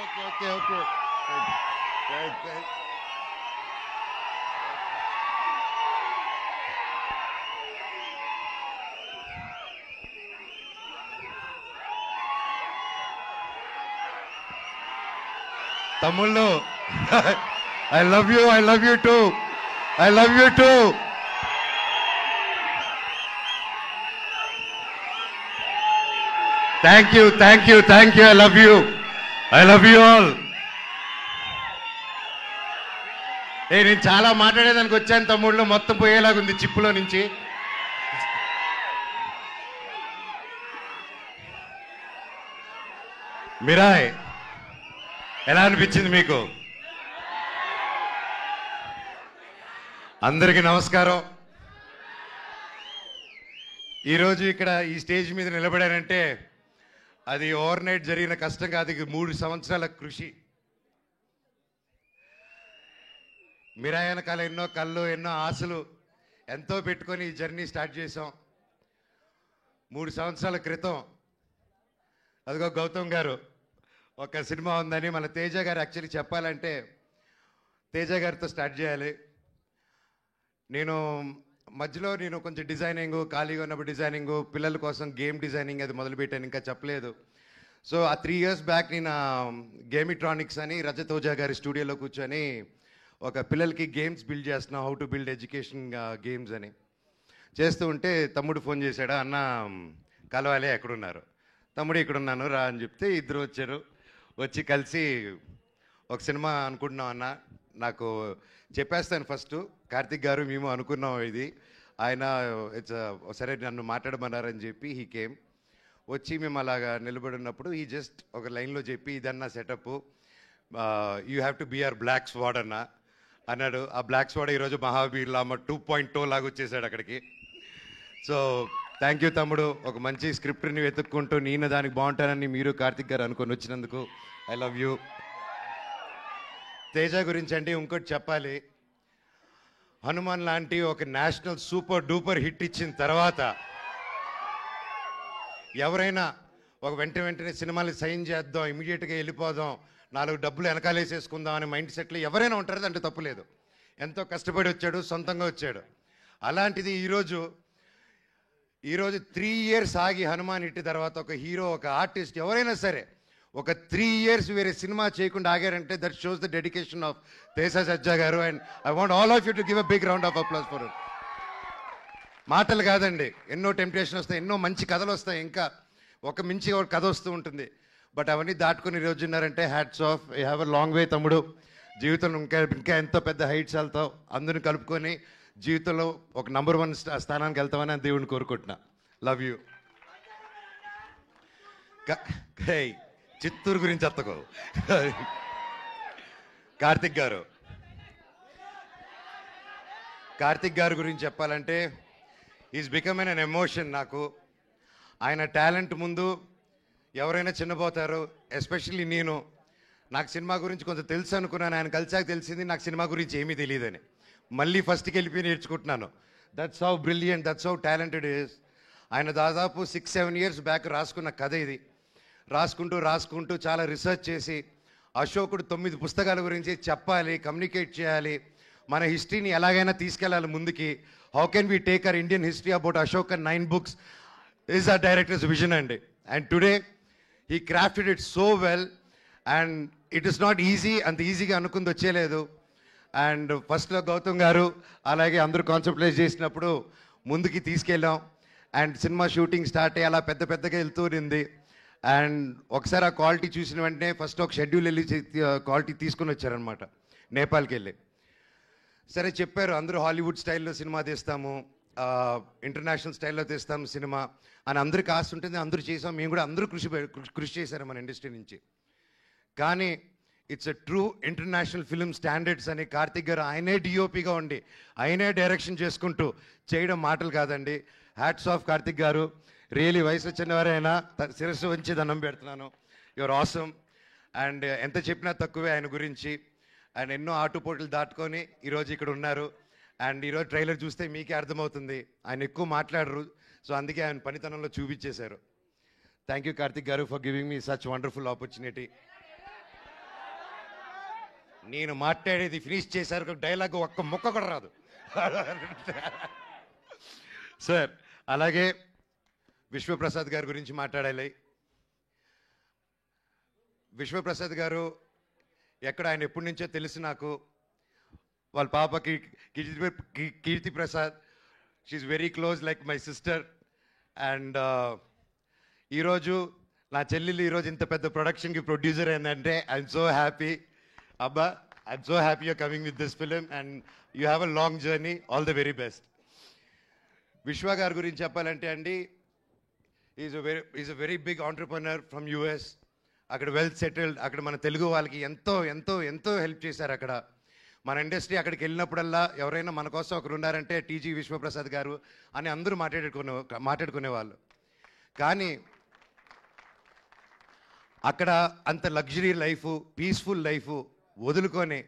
Okay okay okay. తమ్ముళ్ళు, I love you, I love you too, I love you too. Thank you, thank you, thank you. I love you, I love you all. నేను చాలా మాట్లాడేదానికి వచ్చాను తమ్ముళ్ళు, మొత్తం పోయేలాగుంది చిప్పులో నుంచి. Mirai, ఎలా అనిపించింది మీకు? అందరికీ నమస్కారం. ఈరోజు ఇక్కడ ఈ స్టేజ్ మీద నిలబడారంటే అది ఓవర్ నైట్ జరిగిన కష్టం కాదు, ఇది 3 సంవత్సరాల కృషి. మిరాయ్ వెనకాల ఎన్నో కళ్ళు, ఎన్నో ఆశలు ఎంతో పెట్టుకొని ఈ జర్నీ స్టార్ట్ చేసాం. 3 సంవత్సరాల క్రితం అదిగో గౌతమ్ గారు ఒక సినిమా ఉందని మన తేజ గారు యాక్చువల్లీ చెప్పాలంటే తేజ గారితో స్టార్ట్ చేయాలి. నేను మధ్యలో కొంచెం డిజైనింగ్, ఖాళీగా ఉన్నప్పుడు డిజైనింగ్, పిల్లల కోసం గేమ్ డిజైనింగ్ అది మొదలుపెట్టాను, ఇంకా చెప్పలేదు. సో ఆ 3 years బ్యాక్ నేను గేమిట్రానిక్స్ అని రజత్ ఓజా గారి స్టూడియోలో కూర్చొని ఒక పిల్లలకి గేమ్స్ బిల్డ్ చేస్తున్నాం, how to build education games అని చేస్తూ ఉంటే తమ్ముడు ఫోన్ చేశాడు, అన్న కలవాలి, ఎక్కడున్నారు? తమ్ముడు ఇక్కడ ఉన్నాను రా అని చెప్తే ఇద్దరు వచ్చారు. వచ్చి కలిసి ఒక సినిమా అనుకుంటున్నాం అన్న, నాకు చెప్పేస్తాను ఫస్ట్, కార్తిక్ గారు మేము అనుకున్నాం ఇది, ఆయన సరే నన్ను మాట్లాడమన్నారని చెప్పి హీ కేమ్. వచ్చి మేము అలాగా నిలబడినప్పుడు ఈ జస్ట్ ఒక లైన్లో చెప్పి ఇదన్నా setup, you have to be are black squad అన్న అన్నాడు. ఆ బ్లాక్ స్వాడ్ ఈరోజు మహావీర్ లామ 2.0 లాగా వచ్చేసాడు అక్కడికి. సో థ్యాంక్ యూ తమ్ముడు, ఒక మంచి స్క్రిప్ట్ని వెతుక్కుంటూ నేను దానికి బాగుంటానని మీరు కార్తిక్ గారు అనుకొని వచ్చినందుకు ఐ లవ్ యూ. తేజ గురించి అంటే ఇంకోటి చెప్పాలి, హనుమాన్ లాంటి ఒక నేషనల్ సూపర్ డూపర్ హిట్ ఇచ్చిన తర్వాత ఎవరైనా ఒక వెంటనే సినిమాలు సైన్ చేద్దాం, ఇమీడియట్గా వెళ్ళిపోదాం, 4 డబ్బులు వెనకాలేసేసుకుందాం అనే మైండ్ సెట్లో ఎవరైనా ఉంటారు, అంటే తప్పులేదు. ఎంతో కష్టపడి వచ్చాడు, సొంతంగా వచ్చాడు. అలాంటిది ఈరోజు 3 years ఆగి హనుమాన్ హిట్ తర్వాత ఒక హీరో, ఒక ఆర్టిస్ట్ ఎవరైనా సరే ఒక 3 years వేరే సినిమా చేయకుండా ఆగారంటే that shows the dedication of Teja Sajja గారు. And I want all of you to give a big round of applause for it. మాటలు కాదండి, ఎన్నో టెంప్టేషన్ వస్తాయి, ఎన్నో మంచి కథలు వస్తాయి, ఇంకా ఒక మించి ఒక కథ వస్తూ ఉంటుంది. బట్ అవన్నీ దాటుకుని ఈరోజు ఉన్నారంటే hats off, you have a long way తమ్ముడు. జీవితంలో ఇంకా ఎంతో పెద్ద హైట్స్ వెళ్తావు, అందరిని కలుపుకొని జీవితంలో ఒక నంబర్ 1 స్థానానికి వెళ్తామని దేవుడిని కోరుకుంటున్నా. Love you. చిత్తూరు గురించి అత్తకో. కార్తిక్ గారు గురించి చెప్పాలంటే ఈజ్ బికమ్ ఎన్ ఎమోషన్ నాకు. ఆయన టాలెంట్ ముందు ఎవరైనా చిన్నపోతారు, ఎస్పెషల్లీ నాకు సినిమా గురించి కొంచెం తెలుసు అనుకున్నాను, ఆయన కలిసాక తెలిసింది నాకు సినిమా గురించి ఏమీ తెలియదని. మళ్ళీ ఫస్ట్కి వెళ్ళిపోయి నేర్చుకుంటున్నాను. That's how brilliant, that's how talented is. ఆయన దాదాపు 6-7 years బ్యాక్ రాసుకున్న కథ ఇది. రాసుకుంటూ చాలా రీసెర్చ్ చేసి అశోకుడు 9 పుస్తకాల గురించి చెప్పాలి, కమ్యూనికేట్ చేయాలి, మన హిస్టరీని ఎలాగైనా తీసుకెళ్ళాలి ముందుకి. How can we take our Indian history about Ashok and 9 books is ఆ డైరెక్టర్స్ విజన్ అండి. And today he crafted it so well and it is not easy, అంత ఈజీగా అనుకుంది వచ్చేలేదు. అండ్ ఫస్ట్లో గౌతమ్ గారు అలాగే అందరూ కాన్సెప్టలైజ్ చేసినప్పుడు ముందుకి తీసుకెళ్ళాం. అండ్ సినిమా షూటింగ్ స్టార్ట్ అయ్యి అలా పెద్దగా వెళ్తూ ఉంది. అండ్ ఒకసారి ఆ క్వాలిటీ చూసిన వెంటనే ఫస్ట్ ఒక షెడ్యూల్ వెళ్ళి క్వాలిటీ తీసుకుని వచ్చారనమాట, నేపాల్కి వెళ్ళి. సరే చెప్పారు, అందరూ హాలీవుడ్ స్టైల్లో సినిమా తీస్తాము, ఇంటర్నేషనల్ స్టైల్లో తీస్తాము సినిమా అని అందరికి ఆశ ఉంటుంది, అందరూ చేసాం, మేము కూడా అందరూ కృషి చేశారు మన ఇండస్ట్రీ నుంచి. కానీ it's a true international film standards అని కార్తిక్ గారు ఆయనే డిఓపిగా ఉండి ఆయనే డైరెక్షన్ చేసుకుంటూ చేయడం మాటలు కాదండి. హ్యాట్స్ ఆఫ్ కార్తిక్ గారు, రియలీ వయసు వచ్చినవారైనా శిరస్సు వంచి దండం పెడుతున్నాను. Your awesome. అండ్ ఎంత చెప్పినా తక్కువే ఆయన గురించి. ఆయన ఎన్నో ఆటుపోట్లు దాటుకొని ఈరోజు ఇక్కడ ఉన్నారు. అండ్ ఈరోజు ట్రైలర్ చూస్తే మీకే అర్థమవుతుంది, ఆయన ఎక్కువ మాట్లాడరు, సో అందుకే ఆయన పనితనంలో చూపించేశారు. థ్యాంక్ యూ కార్తిక్ గారు for giving me such wonderful opportunity. నేను మాట్లాడేది ఫినిష్ చేశారు డైలాగ్ ఒక్క ముక్క కూడా రాదు సార్. అలాగే విశ్వప్రసాద్ గారి గురించి మాట్లాడాలి. విశ్వప్రసాద్ గారు ఎక్కడ ఆయన ఎప్పటి నుంచో తెలుసు నాకు. వాళ్ళ పాపకి Keerthi Prasad, she very close like my sister. And ఈరోజు నా చెల్లెలు ఈరోజు ఇంత పెద్ద ప్రొడక్షన్కి ప్రొడ్యూసర్ అయిందంటే ఐఎమ్ సో హ్యాపీ. అబ్బా, I'm so happy you're coming with this film and you have a long journey. All the very best. Vishwa గారి గురించి చెప్పాలంటే అండి, is a very big entrepreneur from US. అక్కడ వెల్ సెటిల్డ్. అక్కడ మన తెలుగు వాళ్ళకి ఎంతో ఎంతో ఎంతో హెల్ప్ చేశారు. అక్కడ మన ఇండస్ట్రీ అక్కడికి వెళ్ళినప్పుడల్లా ఎవరైనా మన కోసం ఒకరు ఉన్నారంటే టీజీ విశ్వప్రసాద్ గారు అని అందరూ మాట్లాడుకునేవాళ్ళు. కానీ అక్కడ అంత లగ్జరీ లైఫ్, పీస్ఫుల్ లైఫ్ వదులుకొని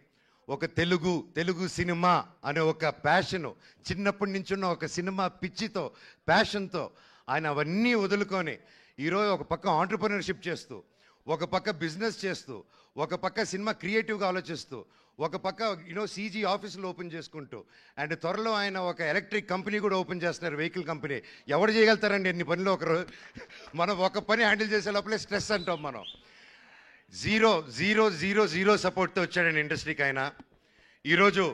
ఒక తెలుగు సినిమా అనే ఒక ప్యాషను, చిన్నప్పటి నుంచి ఉన్న ఒక సినిమా పిచ్చితో, ప్యాషన్తో ఆయన అవన్నీ వదులుకొని ఈరోజు ఒక పక్క ఆంటర్ప్రెన్యూర్షిప్ చేస్తూ, ఒక పక్క బిజినెస్ చేస్తూ, ఒక పక్క సినిమా క్రియేటివ్గా ఆలోచిస్తూ, ఒక పక్క సీజీ ఆఫీసులు ఓపెన్ చేసుకుంటూ, అండ్ త్వరలో ఆయన ఒక ఎలక్ట్రిక్ కంపెనీ కూడా ఓపెన్ చేస్తున్నారు, వెహికల్ కంపెనీ. ఎవరు చేయగలుగుతారండి ఎన్ని పనులు ఒకరు? మనం ఒక పని హ్యాండిల్ చేసే లోపలే స్ట్రెస్ అంటాం మనం. జీరో జీరో జీరో జీరో సపోర్ట్తో వచ్చాడండి ఇండస్ట్రీకి ఆయన. ఈరోజు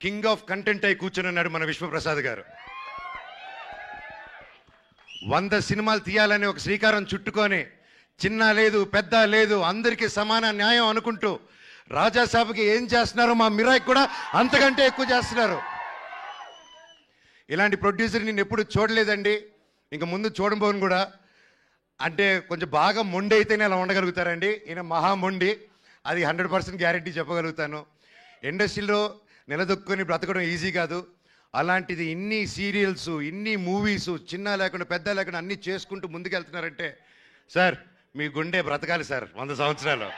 కింగ్ ఆఫ్ కంటెంట్ అయి కూర్చొని ఉన్నాడు మన విశ్వప్రసాద్ గారు. 100 సినిమాలు తీయాలని ఒక శ్రీకారం చుట్టుకొని, చిన్న లేదు పెద్ద లేదు అందరికీ సమాన న్యాయం అనుకుంటూ, రాజాసాబ్కి ఏం చేస్తున్నారు మా మిరాయికి కూడా అంతకంటే ఎక్కువ చేస్తున్నారు. ఇలాంటి ప్రొడ్యూసర్ నేను ఎప్పుడు చూడలేదండి, ఇంక ముందు చూడబోను కూడా. అంటే కొంచెం బాగా మొండి అయితేనే అలా ఉండగలుగుతారండి. ఈయన మహా మొండి, అది 100% గ్యారెంటీ చెప్పగలుగుతాను. ఇండస్ట్రీలో నిలదొక్కుని బ్రతకడం ఈజీ కాదు. అలాంటిది ఇన్ని సీరియల్స్, ఇన్ని మూవీస్, చిన్న లేకుండా పెద్ద లేకుండా అన్నీ చేసుకుంటూ ముందుకెళ్తున్నారంటే సార్ మీ గుండె బ్రతకాలి సార్ 100 సంవత్సరాలు.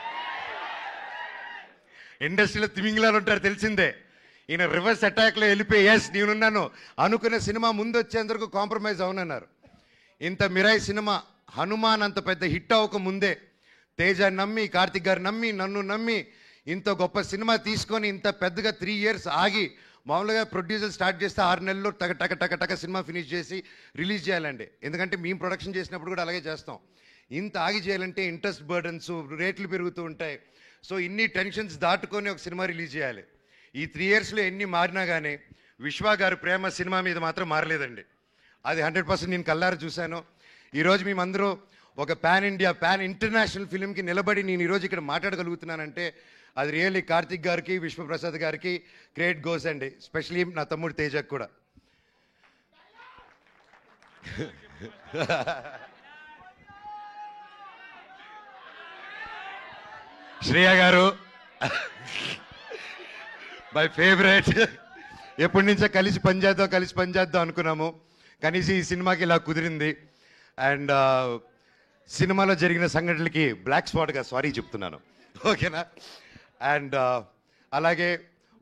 ఇండస్ట్రీలో తిమింగిలాలు ఉంటారు తెలిసిందే. ఈయన రివర్స్ అటాక్లో వెళ్ళిపోయి ఎస్ నేనున్నాను అనుకునే సినిమా ముందు వచ్చేందుకు కాంప్రమైజ్ అవునన్నారు. ఇంత మిరాయి సినిమా హనుమాన్ అంత పెద్ద హిట్ అవ్వక ముందే తేజ నమ్మి, కార్తిక్ గారు నమ్మి, నన్ను నమ్మి ఇంత గొప్ప సినిమా తీసుకొని ఇంత పెద్దగా 3 years ఆగి, మామూలుగా ప్రొడ్యూసర్ స్టార్ట్ చేస్తే 6 నెలల్లో టక టక టక టక సినిమా ఫినిష్ చేసి రిలీజ్ చేయాలండి. ఎందుకంటే మేము ప్రొడక్షన్ చేసినప్పుడు కూడా అలాగే చేస్తాం. ఇంత ఆగి చేయాలంటే ఇంట్రెస్ట్ బర్డన్స్, రేట్లు పెరుగుతూ ఉంటాయి. సో ఇన్ని టెన్షన్స్ దాటుకొని ఒక సినిమా రిలీజ్ చేయాలి. ఈ 3 yearsలో ఎన్ని మారినా కానీ విశ్వ గారు ప్రేమ సినిమా మీద మాత్రం మారలేదండి. అది 100% నేను కల్లారా చూశాను. ఈరోజు మేమందరూ ఒక పాన్ ఇండియా, పాన్ ఇంటర్నేషనల్ ఫిలింకి నిలబడి నేను ఈరోజు ఇక్కడ మాట్లాడగలుగుతున్నానంటే అది రియల్లీ కార్తిక్ గారికి, విశ్వప్రసాద్ గారికి క్రెడిట్ గోస్ అండి. స్పెషలీ నా తమ్ముడు తేజకు కూడా. శ్రేయ గారు మై ఫేవరెట్. ఎప్పటి నుంచో కలిసి పనిచేద్దాం అనుకున్నాము. కనీసం ఈ సినిమాకి ఇలా కుదిరింది. అండ్ సినిమాలో జరిగిన సంఘటనలకి బ్లాక్ స్పాట్గా సారీ చెప్తున్నాను, ఓకేనా? అండ్ అలాగే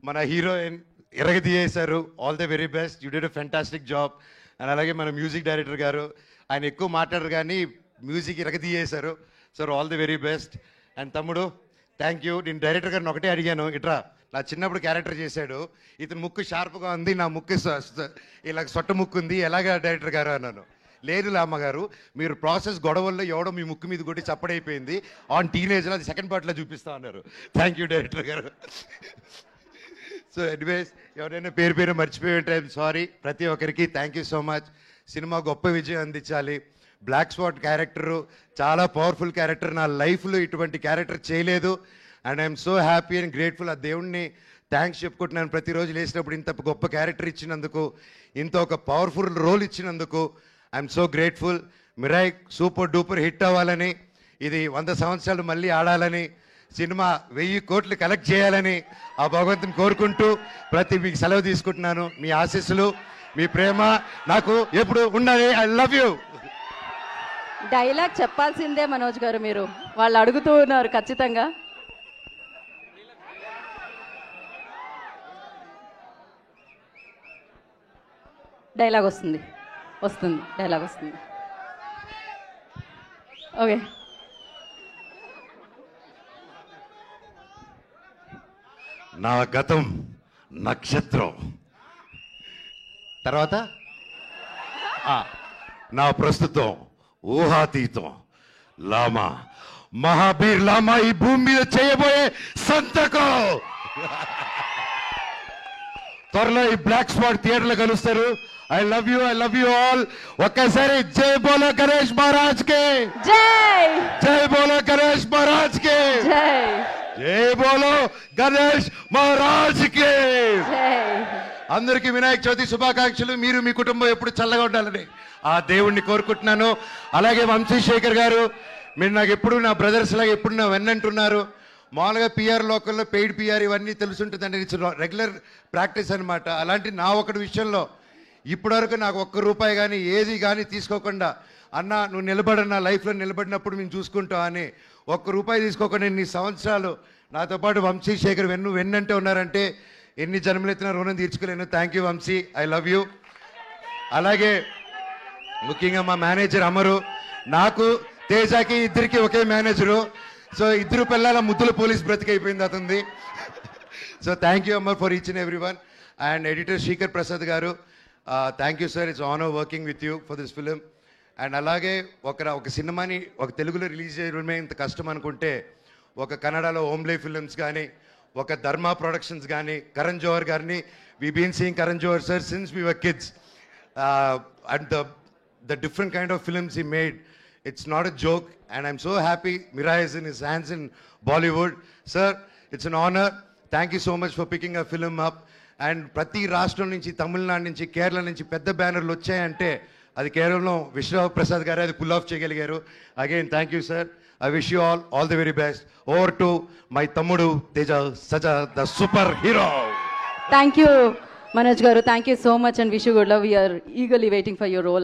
మన హీరోయిన్ ఎరగదీయేశారు. All the very best, you did a fantastic job. And అలాగే మన మ్యూజిక్ డైరెక్టర్ గారు, ఆయన ఎక్కువ మాట్లాడరు కానీ మ్యూజిక్ ఎరగదీయేశారు. Sir all the very best. And తమ్ముడు థ్యాంక్ యూ. నేను డైరెక్టర్ గారిని ఒకటే అడిగాను, ఇట్రా నా చిన్నప్పుడు క్యారెక్టర్ చేశాడు, ఇతను ముక్కు షార్ప్గా ఉంది, నా ముక్కు ఇలా సొట్ట ముక్కు ఉంది, ఎలాగా డైరెక్టర్ గారు అన్నాను. లేదు అమ్మగారు, మీరు ప్రాసెస్ గొడవల్లో ఎవడో మీ ముక్కు మీద కొట్టి చప్పడైపోయింది, ఆన్ టీనేజ్లో అది సెకండ్ పార్ట్లో చూపిస్తా అన్నారు. థ్యాంక్ యూ డైరెక్టర్ గారు. సో ఎనీవేస్ ఎవరైనా పేరు మర్చిపోయే టైం సారీ. ప్రతి ఒక్కరికి thank you so much. Cinema గొప్ప విజయం అందించాలి. బ్లాక్ స్పాట్ క్యారెక్టరు చాలా పవర్ఫుల్ క్యారెక్టర్. నా లైఫ్లో ఇటువంటి క్యారెక్టర్ చేయలేదు. And I'm so happy and grateful. ఆ దేవుణ్ణి థ్యాంక్స్ చెప్పుకుంటున్నాను. ప్రతిరోజు లేచినప్పుడు ఇంత గొప్ప క్యారెక్టర్ ఇచ్చినందుకు, ఇంత ఒక పవర్ఫుల్ రోల్ ఇచ్చినందుకు I'm so grateful. Mirai super duper hit అవ్వాలని, ఇది 100 సంవత్సరాలు మళ్ళీ ఆడాలని, సినిమా 1000 కోట్లు కలెక్ట్ చేయాలని ఆ భగవంతుని కోరుకుంటూ మీకు సెలవు తీసుకుంటున్నాను. మీ ఆశీస్సులు, మీ ప్రేమ నాకు ఎప్పుడు ఉండాలి. I love you. డైలాగ్ చెప్పాల్సిందే మనోజ్ గారు, మీరు వాళ్ళు అడుగుతూ ఉన్నారు ఖచ్చితంగా. డైలాగ్ వస్తుంది డైలాగ్ వస్తుంది. ఓకే నా గతం నక్షత్రం, తర్వాత నా ప్రస్తుతం ఊహాతీతం లామా. మహాబీర్ లామా ఈ భూమి మీద చేయబోయే సంతకం. త్వరలో ఈ బ్లాక్ స్పాట్ థియేటర్లో కలుస్తారు. I love you all. ఒక్కసారి జై బోలో గణేష్ మహారాజ్ కే జై. జై బోలో గణేష్ మహారాజ్ కే జై. జై బోలో గణేష్ మహారాజ్ కే. జై. అందరికీ వినాయక చవితి శుభాకాంక్షలు. మీరు మీ కుటుంబం ఎప్పుడు చల్లగా ఉండాలని ఆ దేవుణ్ణి కోరుకుంటున్నాను. అలాగే వంశీశేఖర్ గారు, మీరు నాకు ఎప్పుడు నా బ్రదర్స్ లాగా ఎప్పుడు నా వెన్నంటున్నారు. మామూలుగా పిఆర్ లోకల్లో పెయిడ్ పిఆర్ ఇవన్నీ తెలుసుంటుందండి. ఇట్స్ రెగ్యులర్ ప్రాక్టీస్ అనమాట. అలాంటి నా ఒకటి విషయంలో ఇప్పటివరకు నాకు ₹1 కానీ ఏది కానీ తీసుకోకుండా, అన్న నువ్వు నిలబడన్నా లైఫ్లో నిలబడినప్పుడు మేము చూసుకుంటాం అని ₹1 తీసుకోకుండా ఇన్ని సంవత్సరాలు నాతో పాటు వంశీశేఖర్ వెన్నంటే ఉన్నారంటే ఎన్ని జన్మలెత్తిన రుణం తీర్చుకోలేను. Thank you Vamsi, I love you. అలాగే ముఖ్యంగా మా మేనేజర్ అమరు, నాకు తేజాకి ఇద్దరికి ఒకే మేనేజరు. సో ఇద్దరు పిల్లల ముద్దుల పోలీస్ బ్రతికైపోయింది అతనిది. So thank you Amar for each and every one. And editor Srikar Prasad గారు, thank you sir, it's honour working with you for this film. And అలాగే ఒక సినిమాని ఒక తెలుగులో రిలీజ్ చేయడమే ఇంత కష్టం అనుకుంటే, ఒక కన్నడలో ఓమ్లే ఫిలిమ్స్ కానీ, ఒక ధర్మా ప్రొడక్షన్స్ కానీ, కరణ్ జోహర్ గారిని, we been seeing Karan Johar sir since we were kids. And the different kind of films he made, it's not a joke, and I'm so happy Mira is in his hands in Bollywood. Sir, it's an honor. Thank you so much for picking a film up. And ప్రతి రాష్ట్రం నుంచి, తమిళనాడు నుంచి, కేరళ నుంచి పెద్ద బ్యానర్లు వచ్చాయంటే అది కేవలం విశ్వరావు ప్రసాద్ గారే అది పుల్ ఆఫ్ చేయగలిగారు. Again thank you sir. I wish you all the very best. Over to my తమ్ముడు Teja Sajja, the super hero. Thank you Manoj గారు, thank you so much and wish you good love. We're eagerly waiting for your role.